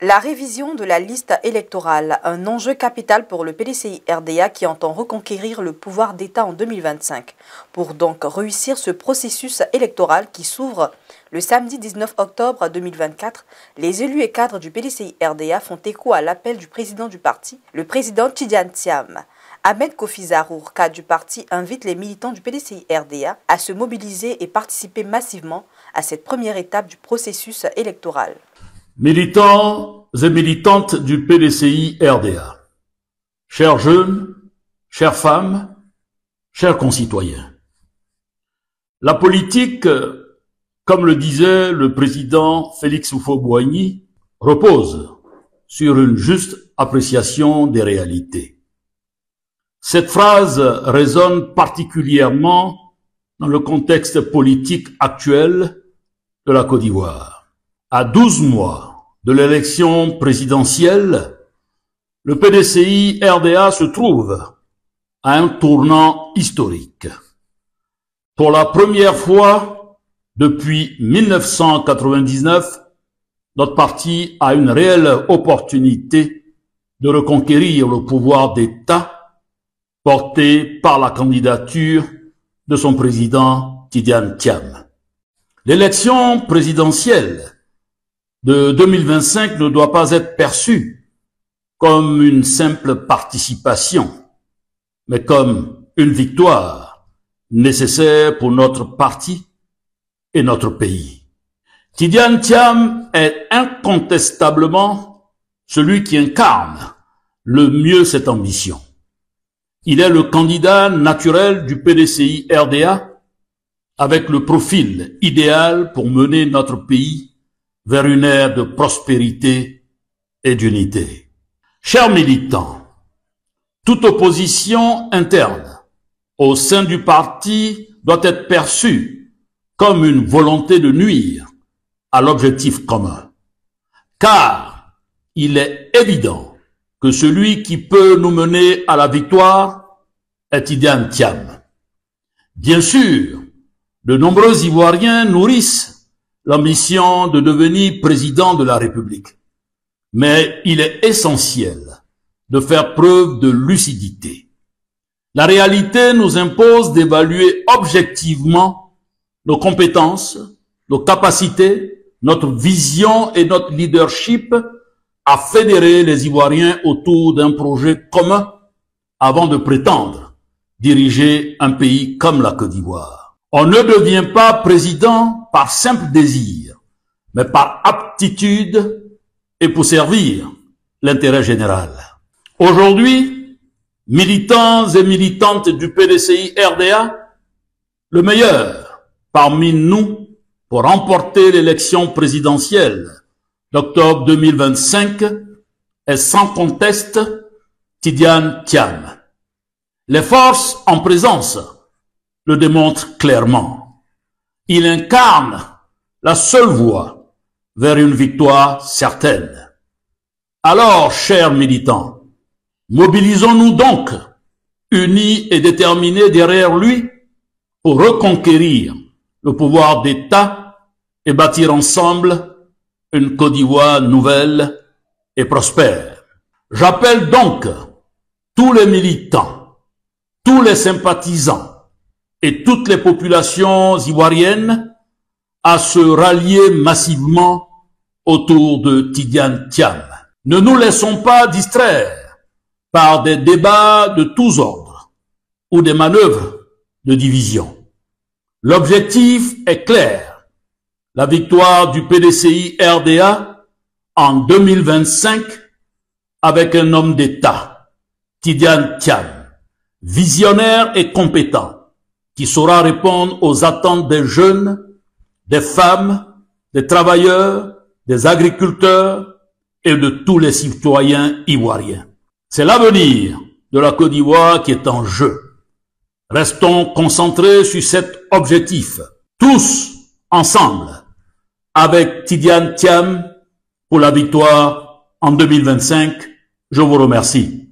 La révision de la liste électorale, un enjeu capital pour le PDCI-RDA qui entend reconquérir le pouvoir d'État en 2025. Pour donc réussir ce processus électoral qui s'ouvre le samedi 19 octobre 2024, les élus et cadres du PDCI-RDA font écho à l'appel du président du parti, le président Tidiane Thiam. Ahmed Kofi Zarour, cadre du parti, invite les militants du PDCI-RDA à se mobiliser et participer massivement à cette première étape du processus électoral. Militants et militantes du PDCI-RDA, chers jeunes, chères femmes, chers concitoyens, la politique, comme le disait le président Félix Houphouët-Boigny, repose sur une juste appréciation des réalités. Cette phrase résonne particulièrement dans le contexte politique actuel de la Côte d'Ivoire. À 12 mois de l'élection présidentielle, le PDCI-RDA se trouve à un tournant historique. Pour la première fois depuis 1999, notre parti a une réelle opportunité de reconquérir le pouvoir d'État porté par la candidature de son président Tidiane Thiam. L'élection présidentielle de 2025 ne doit pas être perçue comme une simple participation, mais comme une victoire nécessaire pour notre parti et notre pays. Tidiane Thiam est incontestablement celui qui incarne le mieux cette ambition. Il est le candidat naturel du PDCI-RDA avec le profil idéal pour mener notre pays vers une ère de prospérité et d'unité. Chers militants, toute opposition interne au sein du parti doit être perçue comme une volonté de nuire à l'objectif commun. Car il est évident que celui qui peut nous mener à la victoire est Tidiane Thiam. Bien sûr, de nombreux Ivoiriens nourrissent l'ambition de devenir président de la République. Mais il est essentiel de faire preuve de lucidité. La réalité nous impose d'évaluer objectivement nos compétences, nos capacités, notre vision et notre leadership à fédérer les Ivoiriens autour d'un projet commun avant de prétendre diriger un pays comme la Côte d'Ivoire. On ne devient pas président par simple désir, mais par aptitude et pour servir l'intérêt général. Aujourd'hui, militants et militantes du PDCI-RDA, le meilleur parmi nous pour remporter l'élection présidentielle d'octobre 2025 est sans conteste Tidiane Thiam. Les forces en présence le démontrent clairement. Il incarne la seule voie vers une victoire certaine. Alors, chers militants, mobilisons-nous donc, unis et déterminés derrière lui, pour reconquérir le pouvoir d'État et bâtir ensemble une Côte d'Ivoire nouvelle et prospère. J'appelle donc tous les militants, tous les sympathisants et toutes les populations ivoiriennes à se rallier massivement autour de Tidiane Thiam. Ne nous laissons pas distraire par des débats de tous ordres ou des manœuvres de division. L'objectif est clair, la victoire du PDCI-RDA en 2025 avec un homme d'État, Tidiane Thiam, visionnaire et compétent, qui saura répondre aux attentes des jeunes, des femmes, des travailleurs, des agriculteurs et de tous les citoyens ivoiriens. C'est l'avenir de la Côte d'Ivoire qui est en jeu. Restons concentrés sur cet objectif, tous ensemble, avec Tidiane Thiam pour la victoire en 2025. Je vous remercie.